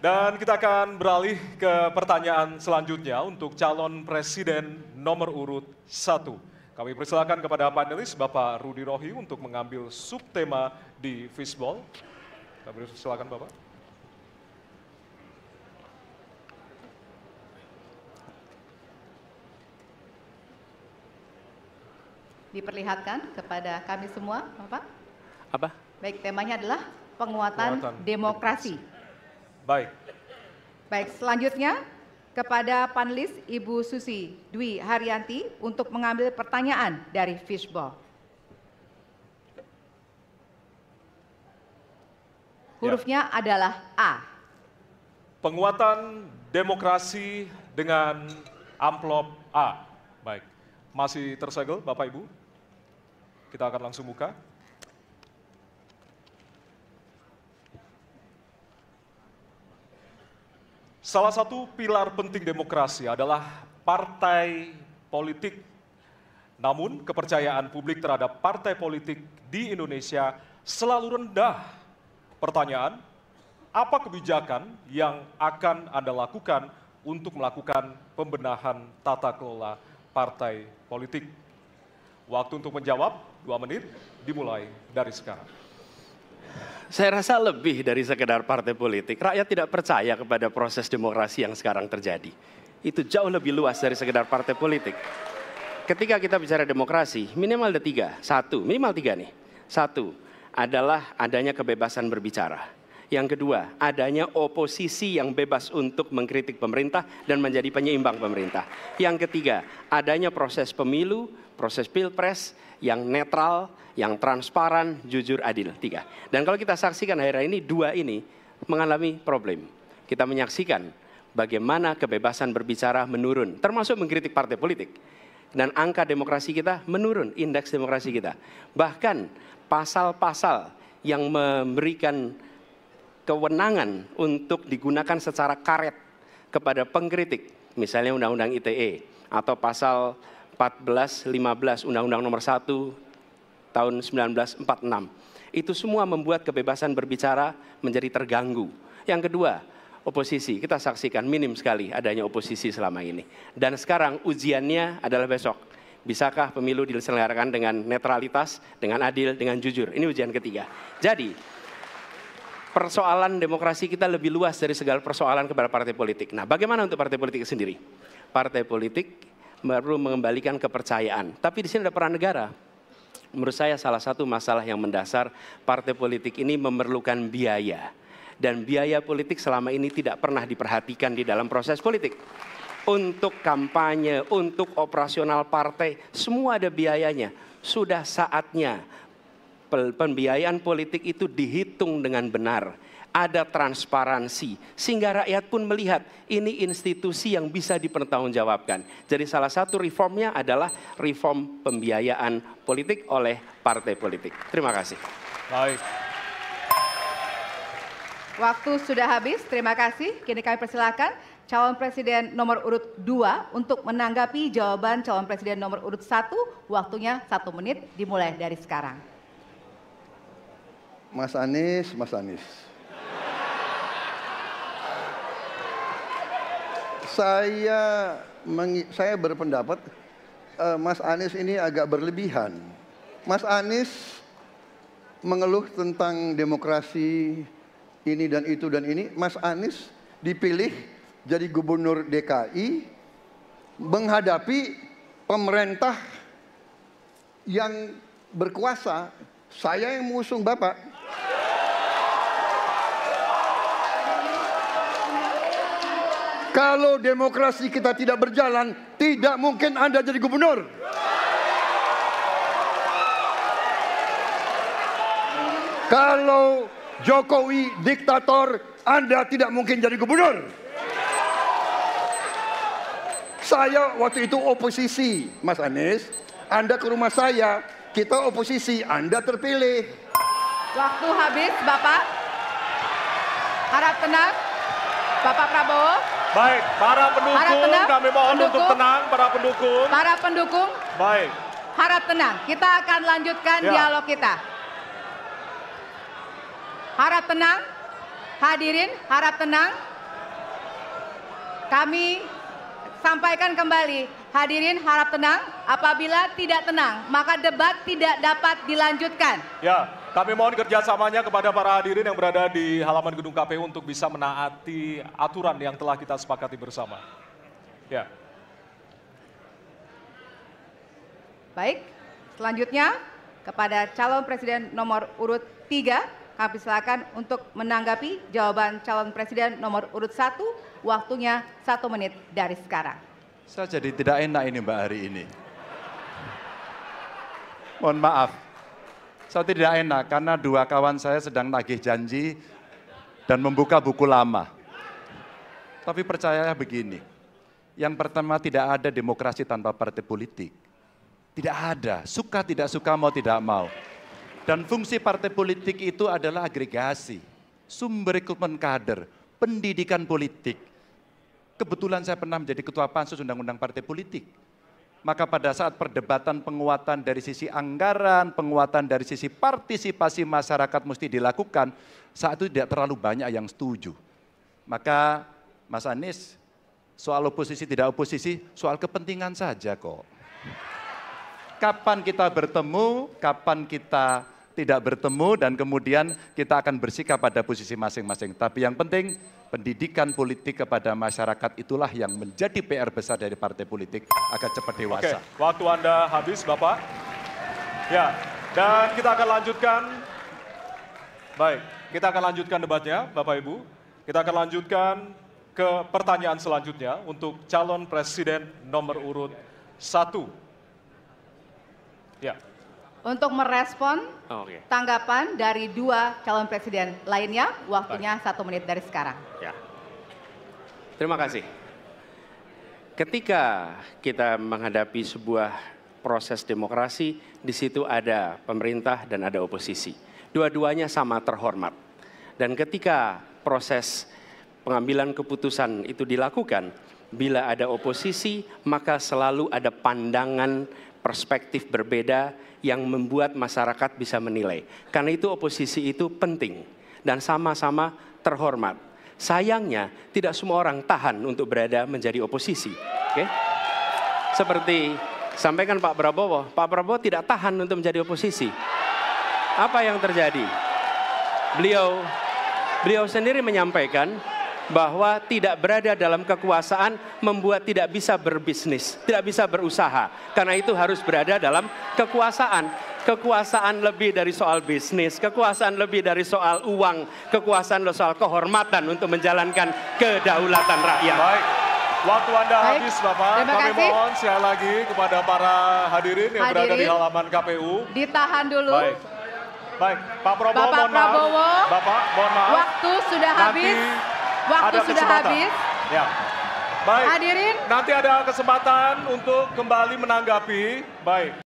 Dan kita akan beralih ke pertanyaan selanjutnya untuk calon presiden nomor urut 1. Kami persilakan kepada panelis Bapak Rudy Rohi untuk mengambil subtema di fishball. Kami persilakan Bapak. Diperlihatkan kepada kami semua, Bapak. Apa? Baik, temanya adalah penguatan demokrasi. Baik. Baik, selanjutnya kepada panelis Ibu Susi Dwi Haryanti untuk mengambil pertanyaan dari fishball. Hurufnya adalah A. Penguatan demokrasi dengan amplop A. Baik, masih tersegel Bapak Ibu? Kita akan langsung buka. Salah satu pilar penting demokrasi adalah partai politik. Namun kepercayaan publik terhadap partai politik di Indonesia selalu rendah. Pertanyaan, apa kebijakan yang akan Anda lakukan untuk melakukan pembenahan tata kelola partai politik? Waktu untuk menjawab 2 menit dimulai dari sekarang. Saya rasa lebih dari sekedar partai politik. Rakyat tidak percaya kepada proses demokrasi yang sekarang terjadi. Itu jauh lebih luas dari sekedar partai politik. Ketika kita bicara demokrasi, minimal ada 3. Minimal 3 nih. 1 adalah adanya kebebasan berbicara. Yang kedua, adanya oposisi yang bebas untuk mengkritik pemerintah dan menjadi penyeimbang pemerintah. Yang ketiga, adanya proses pemilu, proses pilpres yang netral, yang transparan, jujur, adil. 3. Dan kalau kita saksikan akhir-akhir ini, 2 ini mengalami problem. Kita menyaksikan bagaimana kebebasan berbicara menurun, termasuk mengkritik partai politik. Dan angka demokrasi kita menurun, indeks demokrasi kita. Bahkan pasal-pasal yang memberikan kewenangan untuk digunakan secara karet kepada pengkritik, misalnya Undang-Undang ITE atau pasal 14, 15 Undang-Undang Nomor 1 tahun 1946. Itu semua membuat kebebasan berbicara menjadi terganggu. Yang kedua, oposisi. Kita saksikan minim sekali adanya oposisi selama ini. Dan sekarang ujiannya adalah besok. Bisakah pemilu diselenggarakan dengan netralitas, dengan adil, dengan jujur? Ini ujian ketiga. Jadi, persoalan demokrasi kita lebih luas dari segala persoalan kepada partai politik. Nah, bagaimana untuk partai politik sendiri? Partai politik perlu mengembalikan kepercayaan. Tapi di sini ada peran negara. Menurut saya salah satu masalah yang mendasar partai politik ini memerlukan biaya. Dan biaya politik selama ini tidak pernah diperhatikan di dalam proses politik. Untuk kampanye, untuk operasional partai, semua ada biayanya. Sudah saatnya pembiayaan politik itu dihitung dengan benar. Ada transparansi, sehingga rakyat pun melihat ini institusi yang bisa dipertanggungjawabkan. Jadi salah satu reformnya adalah reform pembiayaan politik oleh partai politik. Terima kasih. Baik. Waktu sudah habis, terima kasih. Kini kami persilakan calon presiden nomor urut 2 untuk menanggapi jawaban calon presiden nomor urut 1. Waktunya 1 menit dimulai dari sekarang. Mas Anies. Saya berpendapat Mas Anies ini agak berlebihan. Mas Anies mengeluh tentang demokrasi ini dan itu dan ini. Mas Anies dipilih jadi gubernur DKI menghadapi pemerintah yang berkuasa. Saya yang mengusung Bapak. Kalau demokrasi kita tidak berjalan, tidak mungkin Anda jadi gubernur. Kalau Jokowi diktator, Anda tidak mungkin jadi gubernur. Saya waktu itu oposisi, Mas Anies. Anda ke rumah saya, kita oposisi, Anda terpilih. Waktu habis, Bapak. Harap tenang, Bapak Prabowo. Baik, para pendukung, kami mohon untuk tenang, para pendukung. Para pendukung, baik. Harap tenang, kita akan lanjutkan dialog kita. Harap tenang, hadirin, harap tenang. Kami sampaikan kembali, hadirin harap tenang. Apabila tidak tenang, maka debat tidak dapat dilanjutkan. Ya, kami mohon kerjasamanya kepada para hadirin yang berada di halaman gedung KPU untuk bisa menaati aturan yang telah kita sepakati bersama. Ya. Baik, selanjutnya kepada calon presiden nomor urut 3, kami silakan untuk menanggapi jawaban calon presiden nomor urut 1, waktunya 1 menit dari sekarang. Saya jadi tidak enak ini Mbak hari ini. Mohon maaf, saya tidak enak karena dua kawan saya sedang nagih janji dan membuka buku lama. Tapi percaya begini, yang pertama tidak ada demokrasi tanpa partai politik. Tidak ada, suka tidak suka, mau tidak mau. Dan fungsi partai politik itu adalah agregasi, sumber rekrutmen kader, pendidikan politik. Kebetulan saya pernah menjadi ketua pansus undang-undang partai politik. Maka pada saat perdebatan penguatan dari sisi anggaran, penguatan dari sisi partisipasi masyarakat mesti dilakukan, saat itu tidak terlalu banyak yang setuju. Maka Mas Anies, soal oposisi tidak oposisi, soal kepentingan saja kok. Kapan kita bertemu, kapan kita tidak bertemu, dan kemudian kita akan bersikap pada posisi masing-masing. Tapi yang penting, pendidikan politik kepada masyarakat itulah yang menjadi PR besar dari partai politik agar cepat dewasa. Oke, waktu Anda habis, Bapak. Ya, dan kita akan lanjutkan. Baik, kita akan lanjutkan debatnya, Bapak Ibu. Kita akan lanjutkan ke pertanyaan selanjutnya untuk calon presiden nomor urut 1. Ya. Untuk merespon tanggapan dari 2 calon presiden lainnya, waktunya 1 menit dari sekarang. Ya. Terima kasih. Ketika kita menghadapi sebuah proses demokrasi, di situ ada pemerintah dan ada oposisi. Dua-duanya sama terhormat. Dan ketika proses pengambilan keputusan itu dilakukan, bila ada oposisi, maka selalu ada pandangan perspektif berbeda yang membuat masyarakat bisa menilai. Karena itu oposisi itu penting dan sama-sama terhormat. Sayangnya tidak semua orang tahan untuk berada menjadi oposisi. Oke? Seperti sampaikan Pak Prabowo tidak tahan untuk menjadi oposisi. Apa yang terjadi? Beliau sendiri menyampaikan bahwa tidak berada dalam kekuasaan membuat tidak bisa berbisnis, tidak bisa berusaha. Karena itu harus berada dalam kekuasaan. Kekuasaan lebih dari soal bisnis, kekuasaan lebih dari soal uang, kekuasaan soal kehormatan untuk menjalankan kedaulatan rakyat. Baik, waktu Anda habis Bapak. Kami mohon sekali lagi kepada para hadirin yang berada di halaman KPU. Ditahan dulu. Baik, Pak Prabowo, Bapak mohon maaf. Prabowo, Bapak, mohon maaf. Waktu sudah habis. Waktu sudah habis. Ya. Baik. Hadirin. Nanti ada kesempatan untuk kembali menanggapi. Baik.